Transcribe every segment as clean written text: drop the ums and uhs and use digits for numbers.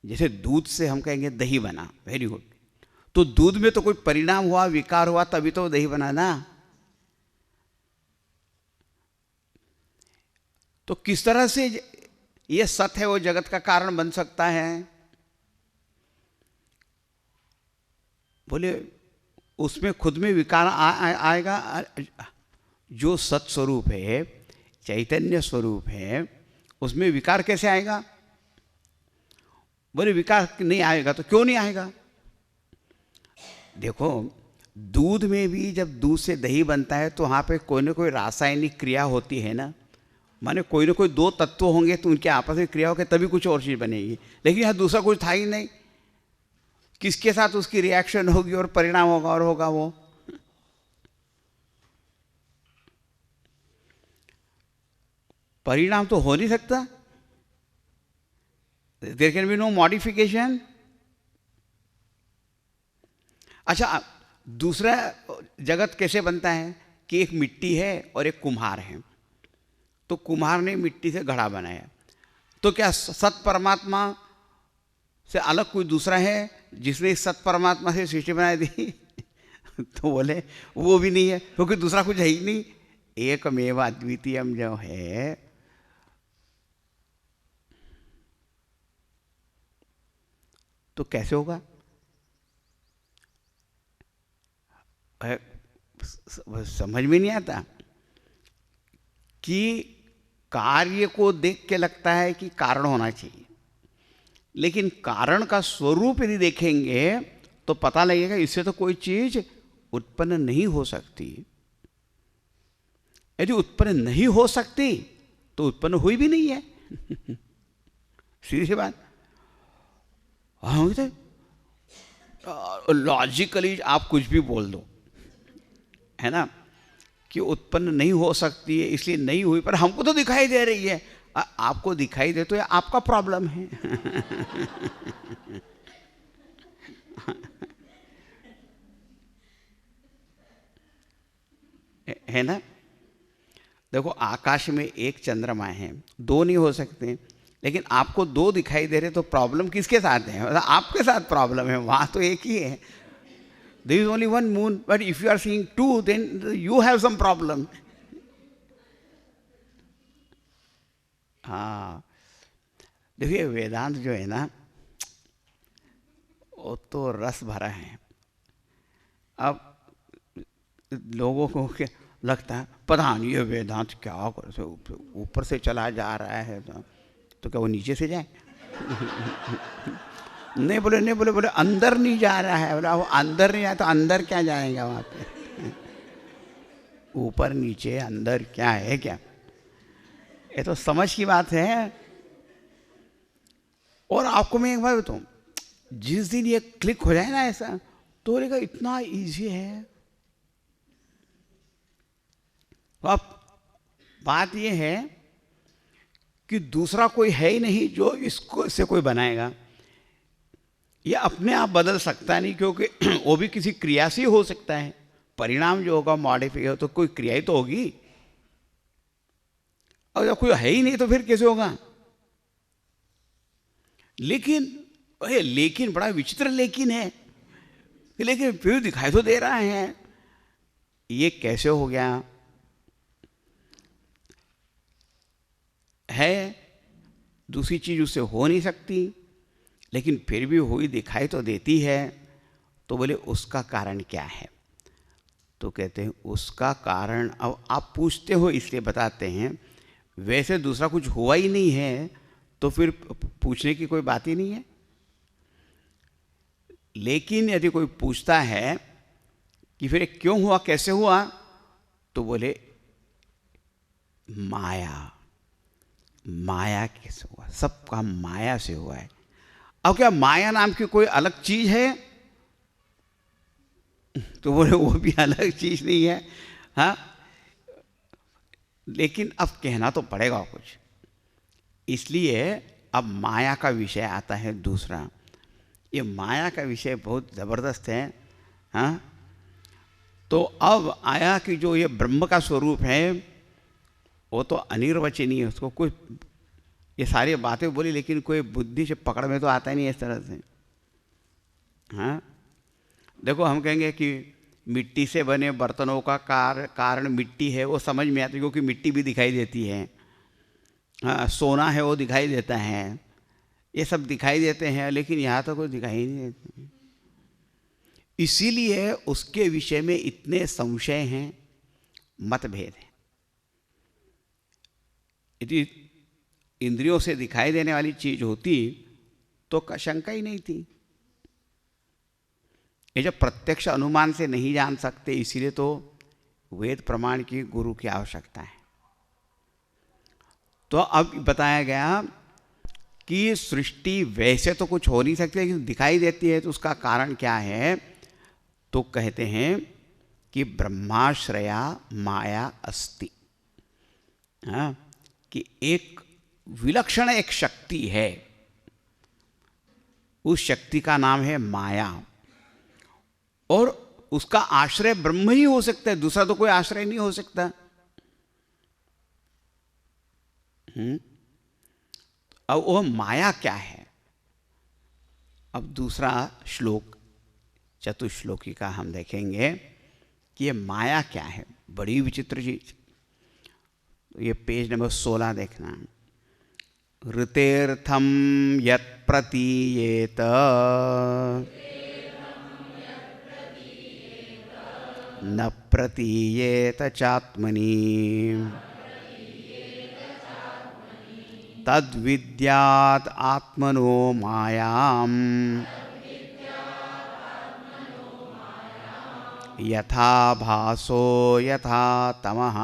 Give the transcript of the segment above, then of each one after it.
जैसे दूध से हम कहेंगे दही बना, वेरी गुड, तो दूध में तो कोई परिणाम हुआ, विकार हुआ, तभी तो दही बना ना। तो किस तरह से ये सत्य है वो जगत का कारण बन सकता है? बोले उसमें खुद में विकार आएगा। जो सत स्वरूप है, चैतन्य स्वरूप है, उसमें विकार कैसे आएगा? बोले विकार नहीं आएगा तो क्यों नहीं आएगा? देखो, दूध में भी जब दूध से दही बनता है तो वहाँ पे कोई ना कोई रासायनिक क्रिया होती है ना, माने कोई ना कोई दो तत्व होंगे तो उनके आपस में क्रिया होकर तभी कुछ और चीज़ बनेगी। लेकिन यहाँ दूसरा कुछ था ही नहीं, किसके साथ उसकी रिएक्शन होगी और परिणाम होगा और होगा वो? परिणाम तो हो नहीं सकता। There can be no modification. अच्छा, दूसरा जगत कैसे बनता है कि एक मिट्टी है और एक कुम्हार है, तो कुम्हार ने मिट्टी से घड़ा बनाया, तो क्या सत परमात्मा से अलग कोई दूसरा है जिसने इस सत परमात्मा से सृष्टि बना दी? तो बोले वो भी नहीं है, क्योंकि दूसरा कुछ है ही नहीं, एकमेव अद्वितीयम जो है। तो कैसे होगा? समझ में नहीं आता कि कार्य को देख के लगता है कि कारण होना चाहिए, लेकिन कारण का स्वरूप यदि देखेंगे तो पता लगेगा इससे तो कोई चीज उत्पन्न नहीं हो सकती। यदि उत्पन्न नहीं हो सकती तो उत्पन्न हुई भी नहीं है। सीधी सी बात। लॉजिकली आप कुछ भी बोल दो, है ना, कि उत्पन्न नहीं हो सकती है इसलिए नहीं हुई, पर हमको तो दिखाई दे रही है। आपको दिखाई दे तो ये आपका प्रॉब्लम है। है ना? देखो, आकाश में एक चंद्रमा है, दो नहीं हो सकते, लेकिन आपको दो दिखाई दे रहे तो प्रॉब्लम किसके साथ है? मतलब आपके साथ प्रॉब्लम है, वहां तो एक ही है। There is only one moon, but if you are seeing two, then you have some problem. हाँ, देखिए वेदांत जो है ना, वो तो रस भरा है। अब लोगों को क्या लगता है, पता नहीं ये वेदांत क्या कर, ऊपर से चला जा रहा है, तो क्या वो नीचे से जाए? नहीं बोले बोले अंदर नहीं जा रहा है। बोला वो अंदर नहीं जाए तो अंदर क्या जाएगा वहाँ पे? ऊपर नीचे अंदर क्या है क्या? ये तो समझ की बात है। और आपको मैं एक बात बताऊं, जिस दिन ये क्लिक हो जाए ना ऐसा, तो बोलेगा इतना इजी है। तो अब बात ये है कि दूसरा कोई है ही नहीं जो इसको इससे कोई बनाएगा। ये अपने आप बदल सकता नहीं, क्योंकि वो भी किसी क्रिया से हो सकता है। परिणाम जो होगा मॉडिफाई तो कोई क्रिया ही तो होगी, और जब कोई है ही नहीं तो फिर कैसे होगा? लेकिन बड़ा विचित्र लेकिन है, लेकिन फिर दिखाई तो दे रहा है। ये कैसे हो गया? है दूसरी चीज उससे हो नहीं सकती, लेकिन फिर भी हुई दिखाई तो देती है। तो बोले उसका कारण क्या है? तो कहते हैं उसका कारण, अब आप पूछते हो इसलिए बताते हैं, वैसे दूसरा कुछ हुआ ही नहीं है तो फिर पूछने की कोई बात ही नहीं है। लेकिन यदि कोई पूछता है कि फिर क्यों हुआ, कैसे हुआ, तो बोले माया कैसे हुआ? सब काम माया से हुआ है। अब क्या माया नाम की कोई अलग चीज है? तो बोले वो भी अलग चीज नहीं है। हाँ, लेकिन अब कहना तो पड़ेगा कुछ, इसलिए अब माया का विषय आता है दूसरा। ये माया का विषय बहुत जबरदस्त है। हाँ, तो अब आया कि जो ये ब्रह्म का स्वरूप है वो तो अनिर्वचनीय है, उसको कोई ये सारी बातें बोली, लेकिन कोई बुद्धि से पकड़ में तो आता ही नहीं इस तरह से। हाँ, देखो हम कहेंगे कि मिट्टी से बने बर्तनों का कारण मिट्टी है, वो समझ में आता है क्योंकि मिट्टी भी दिखाई देती है। हाँ, सोना है वो दिखाई देता है, ये सब दिखाई देते हैं, लेकिन यहाँ तो कुछ दिखाई नहीं देते। इसीलिए उसके विषय में इतने संशय हैं, मतभेद हैं। यदि इंद्रियों से दिखाई देने वाली चीज होती तो शंका ही नहीं थी। ये जो प्रत्यक्ष अनुमान से नहीं जान सकते, इसीलिए तो वेद प्रमाण की गुरु की आवश्यकता है। तो अब बताया गया कि सृष्टि वैसे तो कुछ हो नहीं सकती, लेकिन दिखाई देती है, तो उसका कारण क्या है? तो कहते हैं कि ब्रह्माश्रया माया अस्ति। हाँ, कि एक विलक्षण एक शक्ति है, उस शक्ति का नाम है माया, और उसका आश्रय ब्रह्म ही हो सकता है, दूसरा तो कोई आश्रय नहीं हो सकता। अब वो माया क्या है? अब दूसरा श्लोक चतुश्लोकी का हम देखेंगे कि ये माया क्या है। बड़ी विचित्र चीज। ये पेज नंबर 16 देखना। ऋतेर्थम यत् प्रतीयेत न प्रतीयेत चात्मनि तद्विद्यात् आत्मनो मायाम् यथा भासो यथा तमः।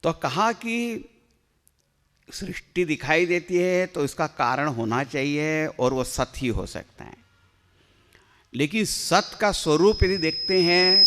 तो कहा कि सृष्टि दिखाई देती है तो इसका कारण होना चाहिए, और वो सत ही हो सकता है। लेकिन सत का स्वरूप यदि देखते हैं,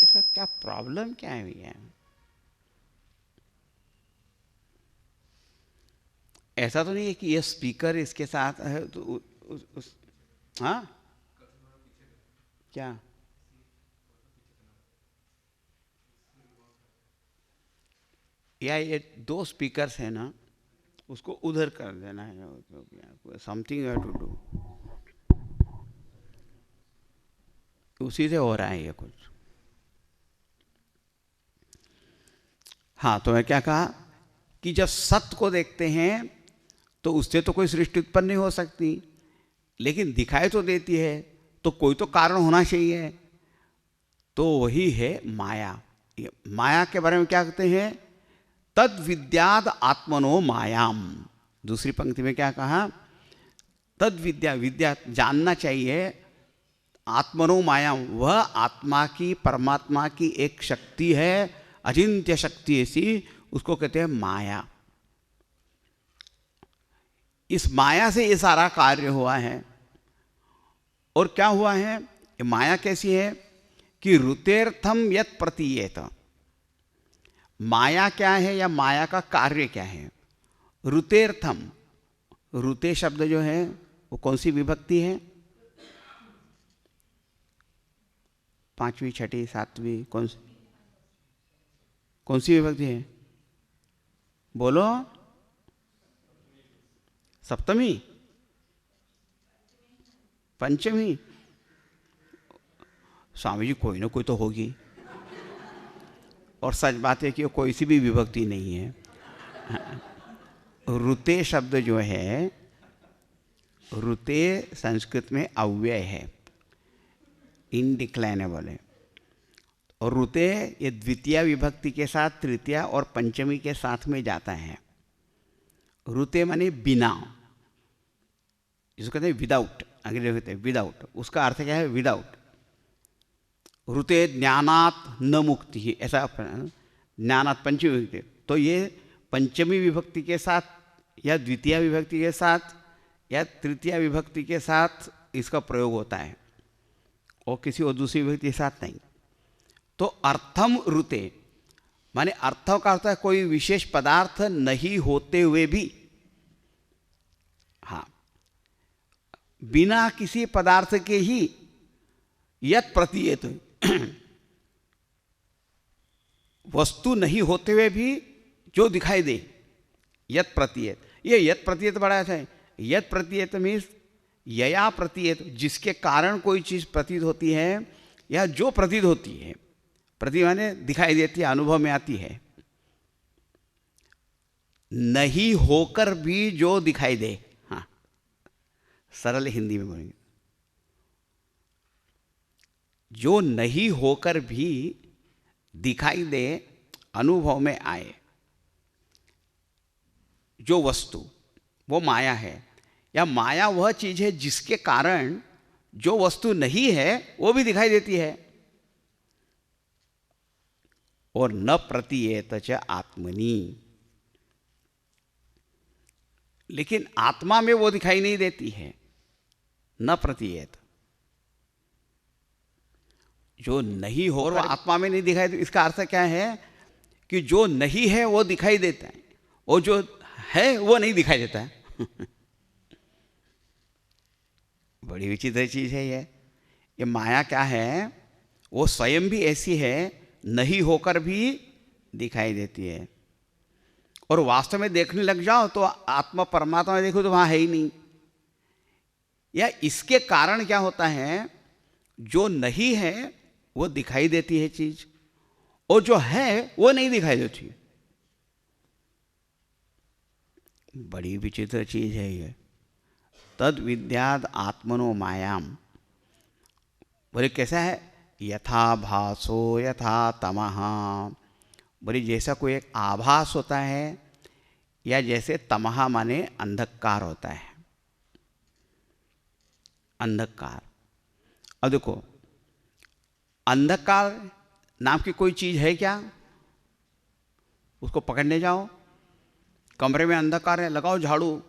इसका क्या प्रॉब्लम क्या है भैया? ऐसा तो नहीं है कि ये स्पीकर इसके साथ है तो हाँ क्या? या ये 2 स्पीकर्स है ना, उसको उधर कर देना है। Something you have to do. उसी से हो रहा है ये कुछ। हाँ, तो मैं क्या कहा कि जब सत्य को देखते हैं तो उससे तो कोई सृष्टि उत्पन्न नहीं हो सकती, लेकिन दिखाई तो देती है, तो कोई तो कारण होना चाहिए। तो वही है माया। माया के बारे में क्या कहते हैं? तद विद्याद आत्मनो मायाम। दूसरी पंक्ति में क्या कहा? तद विद्या, विद्या जानना चाहिए, आत्मनो मायाम, वह आत्मा की, परमात्मा की एक शक्ति है, अचिंत्य शक्ति ऐसी, उसको कहते हैं माया। इस माया से ये सारा कार्य हुआ है। और क्या हुआ है? ये माया कैसी है कि ऋतेर्थम यत् प्रतीयेत। माया क्या है या माया का कार्य क्या है? ऋतेर्थम, ऋते शब्द जो है वो कौन सी विभक्ति है? 5वीं, 6ठी, 7वीं, कौन सी विभक्ति है? बोलो। सप्तमी, पंचमी? स्वामी जी कोई ना कोई तो होगी। और सच बात है कि कोई सी भी विभक्ति नहीं है। ऋते शब्द जो है, ऋते संस्कृत में अव्यय है, इनडिक्लाइनेबल है। और ऋते ये द्वितीय विभक्ति के साथ तृतीया और पंचमी के साथ में जाता है। ऋते माने बिना, जिसको कहते हैं विदाउट, अंग्रेजी में कहते हैं विदाउट। उसका अर्थ क्या है? विदाउट। ऋते ज्ञानात् न मुक्ति ही, ऐसा ज्ञानात् पंचमी विभक्ति। तो ये पंचमी विभक्ति के साथ या द्वितीय विभक्ति के साथ या तृतीय विभक्ति के साथ इसका प्रयोग होता है, और किसी और दूसरी विभक्ति के साथ नहीं। तो अर्थम ऋते माने अर्थों का अर्थ है कोई विशेष पदार्थ नहीं होते हुए भी, हाँ, बिना किसी पदार्थ के ही यत् प्रतीयेत, वस्तु नहीं होते हुए भी जो दिखाई दे, यत प्रतीयत। ये यत प्रतीयत बड़ा अच्छा है। यत प्रतीयत मीन्स यया प्रतीयत, जिसके कारण कोई चीज़ प्रतीत होती है या जो प्रतीत होती है, प्रतीत माने दिखाई देती है, अनुभव में आती है, नहीं होकर भी जो दिखाई दे। हाँ, सरल हिंदी में बोलेंगे, जो नहीं होकर भी दिखाई दे, अनुभव में आए, जो वस्तु वो माया है, या माया वह चीज है जिसके कारण जो वस्तु नहीं है वो भी दिखाई देती है। और न प्रतीयेत च आत्मनि, लेकिन आत्मा में वो दिखाई नहीं देती है। न प्रतीयेत, जो नहीं हो और आत्मा में नहीं दिखाई दे, इसका अर्थ क्या है कि जो नहीं है वो दिखाई देता है और जो है वो नहीं दिखाई देता है। बड़ी विचित्र चीज है ये माया क्या है, वो स्वयं भी ऐसी है, नहीं होकर भी दिखाई देती है। और वास्तव में देखने लग जाओ तो आत्मा परमात्मा में देखो तो वहां है ही नहीं। या इसके कारण क्या होता है, जो नहीं है वो दिखाई देती है चीज, और जो है वो नहीं दिखाई देती। बड़ी विचित्र चीज है ये। तद विद्याद आत्मनो मायाम, बोले कैसा है, यथा भासो यथा तमः, बोले जैसा कोई एक आभास होता है, या जैसे तमः माने अंधकार होता है, अंधकार। अब देखो, अंधकार नाम की कोई चीज है क्या? उसको पकड़ने जाओ, कमरे में अंधकार है, लगाओ झाड़ू,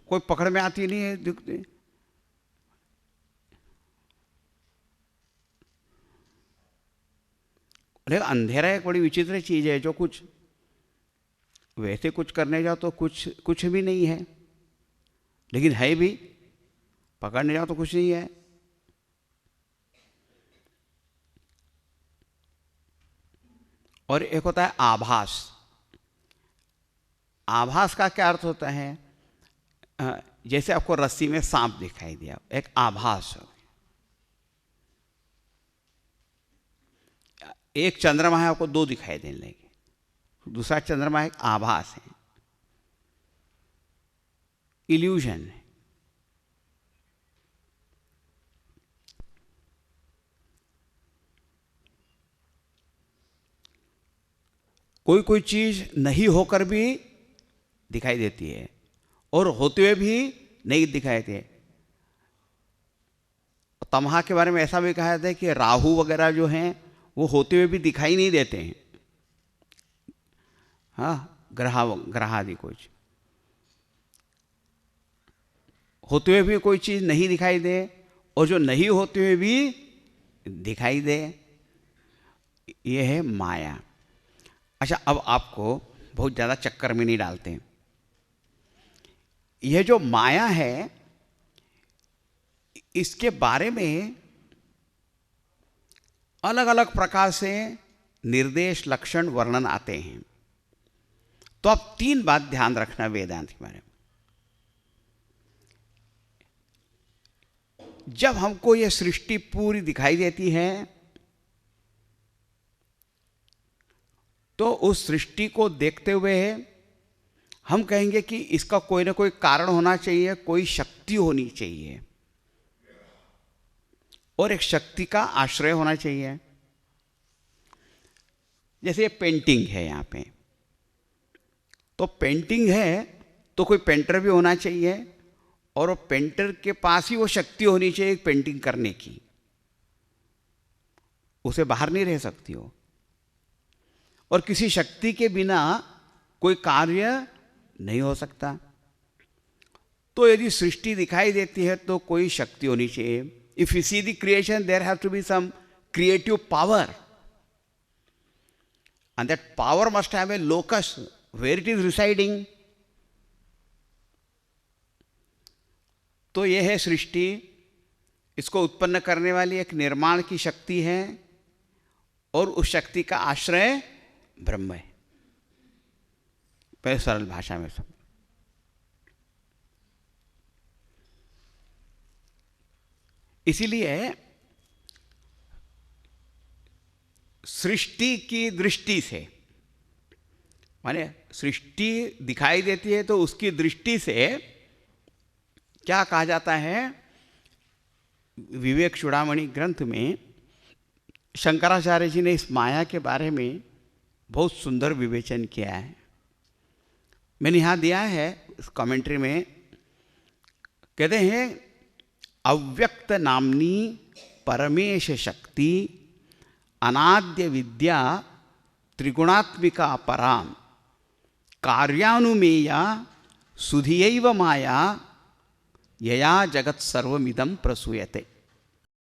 कोई पकड़ में आती नहीं है, दिखते। लेकिन अंधेरा एक बड़ी विचित्र चीज है, जो कुछ वैसे कुछ करने जाओ तो कुछ भी नहीं है, लेकिन है भी, पकड़ने जाओ तो कुछ नहीं है। और एक होता है आभास। आभास का क्या अर्थ होता है, जैसे आपको रस्सी में सांप दिखाई दिया, एक आभास हो। एक चंद्रमा है, आपको दो दिखाई देने लगे, दूसरा चंद्रमा एक आभास है, इल्यूजन है। कोई कोई चीज नहीं होकर भी दिखाई देती है और होते हुए भी नहीं दिखाई देती। तमहा के बारे में ऐसा भी कहा जाता है कि राहु वगैरह जो हैं वो होते हुए भी दिखाई नहीं देते हैं। हाँ, ग्रह आदि कुछ होते हुए भी कोई चीज नहीं दिखाई दे, और जो नहीं होते हुए भी दिखाई दे, ये है माया। अच्छा, अब आपको बहुत ज़्यादा चक्कर में नहीं डालते हैं। यह जो माया है, इसके बारे में अलग अलग प्रकार से निर्देश, लक्षण, वर्णन आते हैं। तो आप तीन बात ध्यान रखना वेदांत के बारे में। जब हमको यह सृष्टि पूरी दिखाई देती है, तो उस सृष्टि को देखते हुए हम कहेंगे कि इसका कोई ना कोई कारण होना चाहिए, कोई शक्ति होनी चाहिए, और एक शक्ति का आश्रय होना चाहिए। जैसे ये पेंटिंग है यहाँ पे, तो पेंटिंग है तो कोई पेंटर भी होना चाहिए, और वो पेंटर के पास ही वो शक्ति होनी चाहिए पेंटिंग करने की, उसे बाहर नहीं रह सकती हो। और किसी शक्ति के बिना कोई कार्य नहीं हो सकता। तो यदि सृष्टि दिखाई देती है तो कोई शक्ति होनी चाहिए। If you see the creation, there have to be some creative power, and that power must have a locus where it is residing. तो यह है सृष्टि, इसको उत्पन्न करने वाली एक निर्माण की शक्ति है, और उस शक्ति का आश्रय ब्रह्म है। पहले सरल भाषा में सब। इसीलिए सृष्टि की दृष्टि से, माने सृष्टि दिखाई देती है तो उसकी दृष्टि से क्या कहा जाता है, विवेक चूड़ामणि ग्रंथ में शंकराचार्य जी ने इस माया के बारे में बहुत सुंदर विवेचन किया है। मैंने यहाँ दिया है इस कमेंट्री में, कहते हैं अव्यक्त नामनी परमेश शक्ति अनाद्य विद्या त्रिगुणात्मिका पराम कार्यानुमेया सुधियैव माया यया जगत सर्वमिदं प्रसूयते।